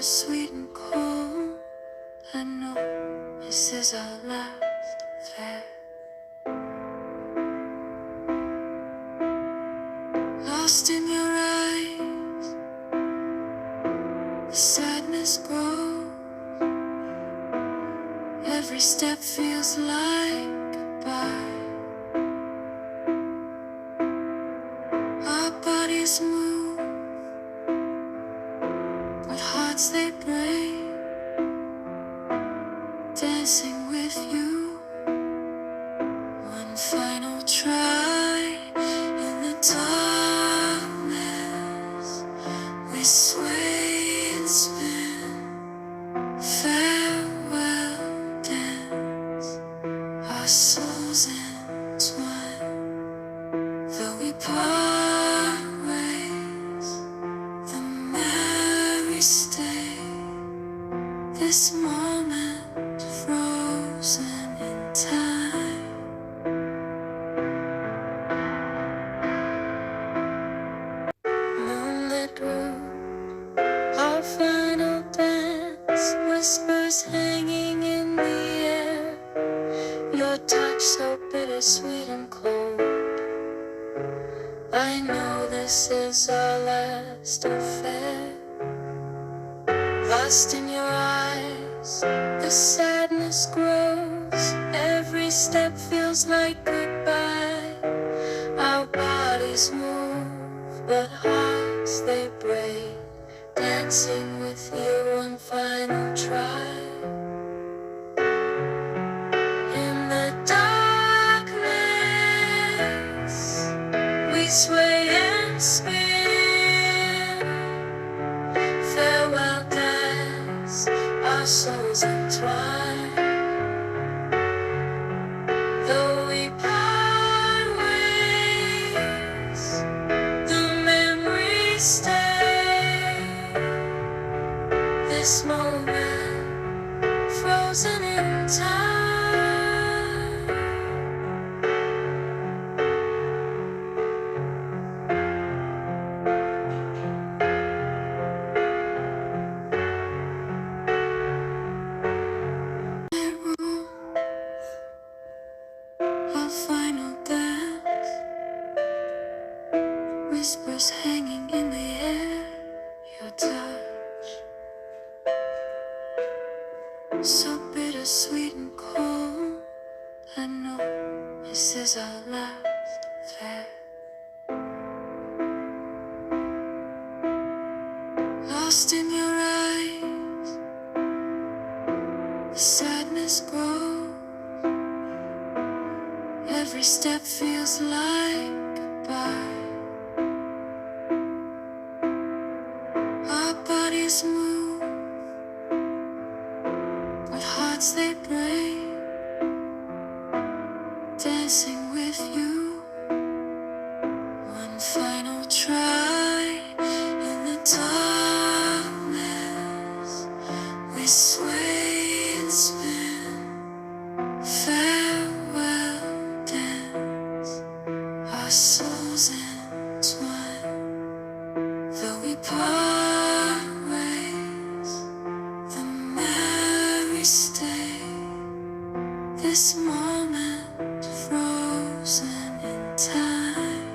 bittersweet and cold. I know this is our last affair. Lost in your eyes, the sadness grows. Every step feels like goodbye. Our bodies move, but hearts they break. Dancing with you, one final try. In the darkness, we sway and spin. Farewell dance, our souls entwine. Though we part ways, the memories stay. This moment frozen in time. Moonlit room, our final dance. Whispers hanging in the air. Your touch so bittersweet and cold. I know this is our last affair. Lost in your eyes, the sadness grows. Every step feels like goodbye. Our bodies move, but hearts they break. Dancing with you, one final try. In the darkness, we sway and spin. Farewell dance, our souls entwine. Though we part ways, the memories stay. This moment frozen in time. Our final dance, whispers hanging in the air. Your touch, so bittersweet and cold. I know this is our last affair. Lost in your eyes, the sadness grows. Every step feels like goodbye. Our bodies move, but hearts they break. Dancing with you, one final try. In the darkness, we sway and spin. Farewell dance, our souls entwine. Though we part ways, the memories stay. This moment frozen in time.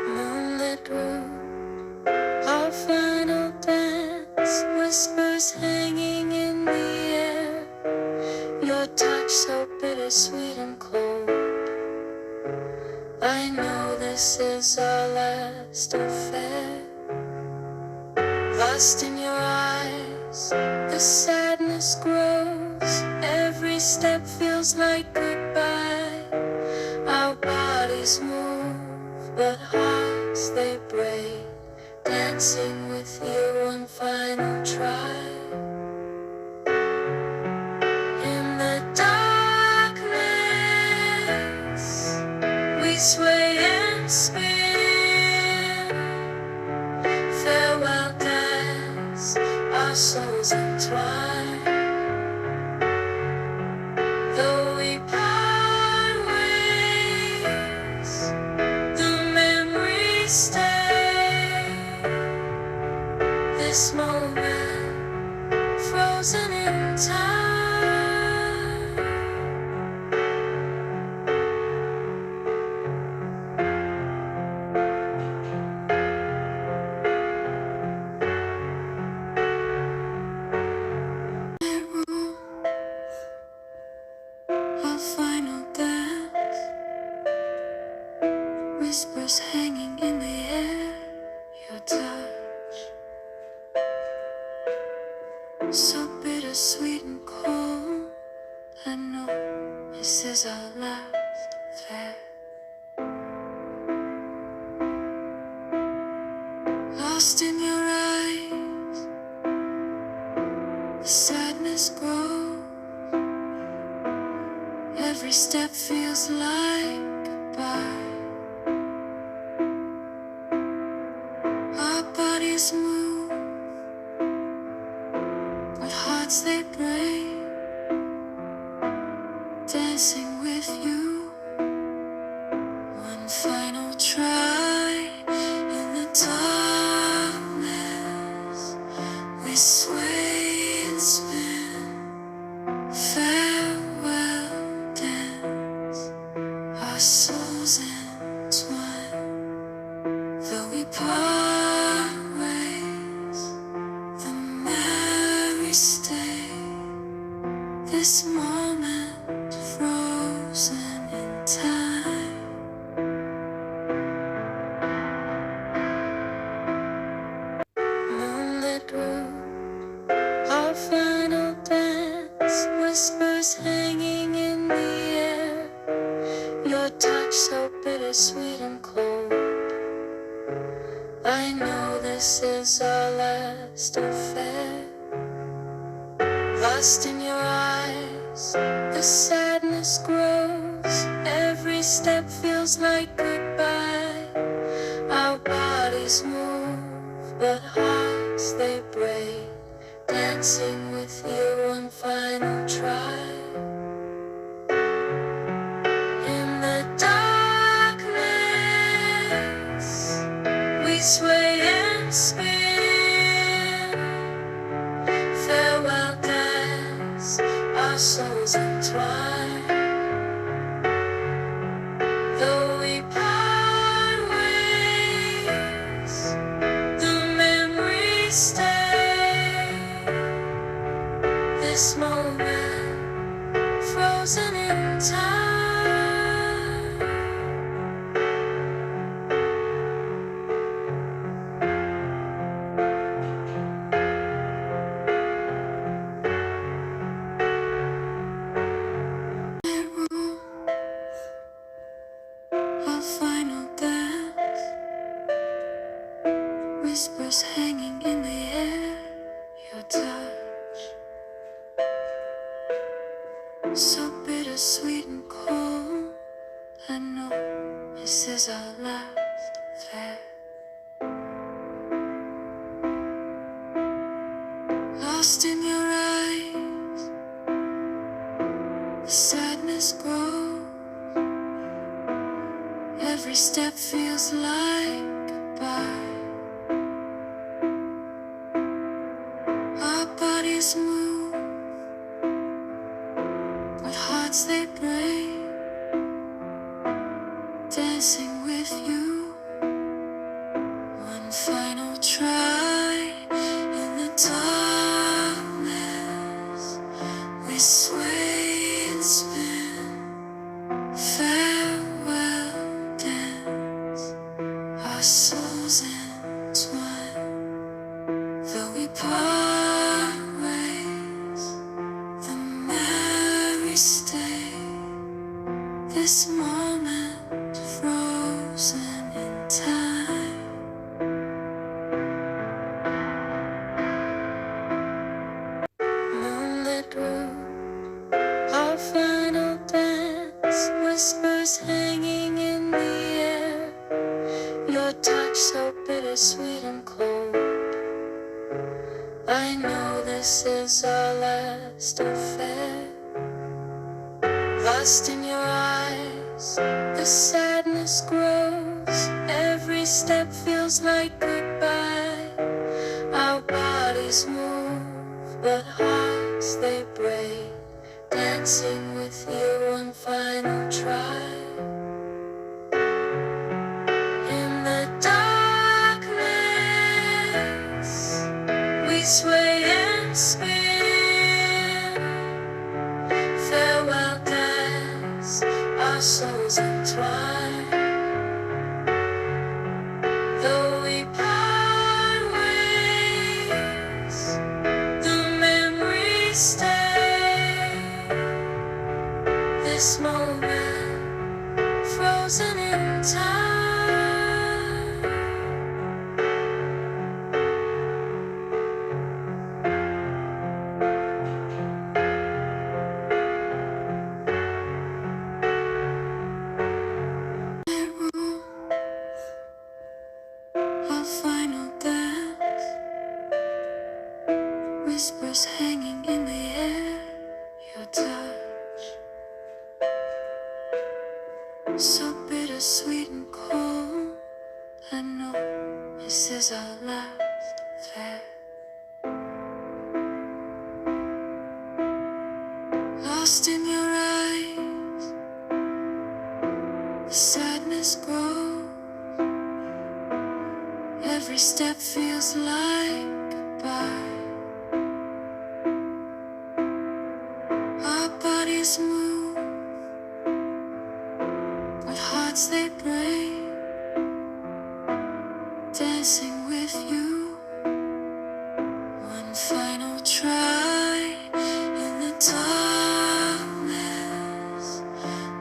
Moonlit room, our final dance. Whispers hanging in the air. Your touch so bittersweet and cold. I know this is our last affair. Lost in your eyes, the sadness grows. Every step feels like goodbye. Our bodies move, but hearts they break. Dancing with you, one final try. In the darkness, we sway and spin. Farewell dance, our souls entwine. Though we part ways, the memories This moment, frozen in time. Room, a final dance, whispers hanging in the air, your touch, so bittersweet and cold. I know this is our last affair. Lost in your eyes, the sadness grows. Every step feels like goodbye. Our bodies move, but hearts they break. Dancing with you, one final try. In the darkness, we sway and spin. Farewell dance, our souls entwine. Though we part ways, the memories stay. This moment frozen in time. Moonlit room, our final dance, whispers hanging in the air. Your touch so bittersweet and cold. I know this is our last affair. Lost in your eyes, the sadness grows. Every step feels like goodbye. Our bodies move, but hearts they break. Dancing with you one final try. In the darkness, we sway and spin. Farewell dance, our souls entwine. Though we part ways, the memories stay. This moment, frozen in time. Room, a final dance, whispers hanging in the air, your touch, so bittersweet and cold. I know this is our last affair. Lost in your eyes, the sadness grows. Every step feels like goodbye. Our bodies move, but hearts they break. Dancing with you, one final try. In the darkness, we sway and spin. Farewell dance, our souls entwine. Though we part ways, the memories stay. This moment frozen in time. Moonlit room, our final dance, whispers hanging in the air. Your touch so bittersweet and cold. I know this is our last affair. Lost in your eyes, the sadness grows. Every step feels like goodbye. Our but hearts they break, dancing with you one final try. In the darkness, we sway and spin. Farewell dance, our souls entwine. Though we part ways, the memories stay. This moment, frozen in time. Our final dance, whispers hanging in the air, your touch, so bittersweet and cold. I know this is our last affair. Lost in your eyes, the sadness grows. Every step feels like goodbye. Our bodies move, but hearts they break, dancing with you. One final try. In the darkness,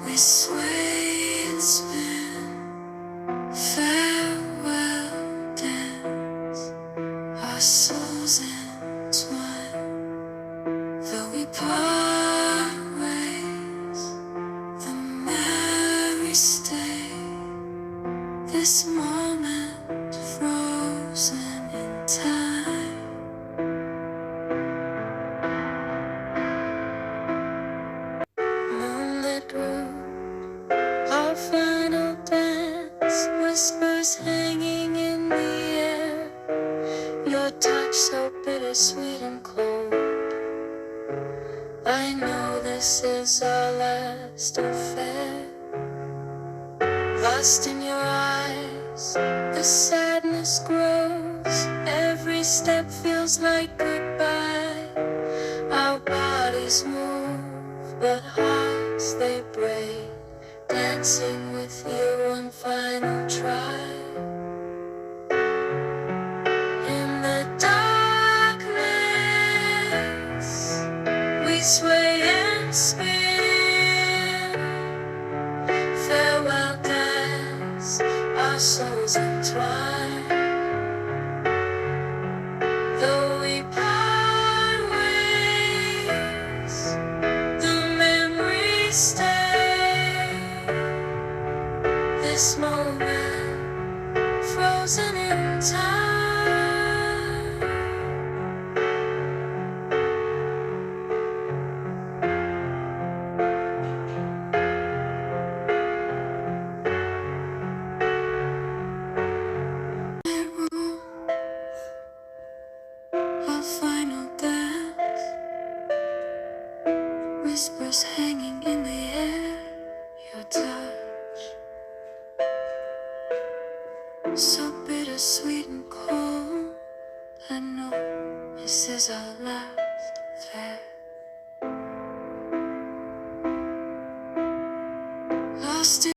we sway and spin. Farewell dance, our souls entwine. Though we part ways, the memories stay. This moment frozen in time. Moonlit room, our final dance, whispers hanging in the air. Your touch so bittersweet and cold. I know this is our last affair. Lost in your eyes, the sadness grows. Every step feels like goodbye. Our bodies move, but hearts they break, dancing with you one final try. In the darkness, we sway and spin. Farewell dance, our souls entwine. Though we part ways, the memories stay. This moment, frozen in time. Our final dance, whispers hanging in the air, your touch, so bittersweet and cold. I know this is our last affair.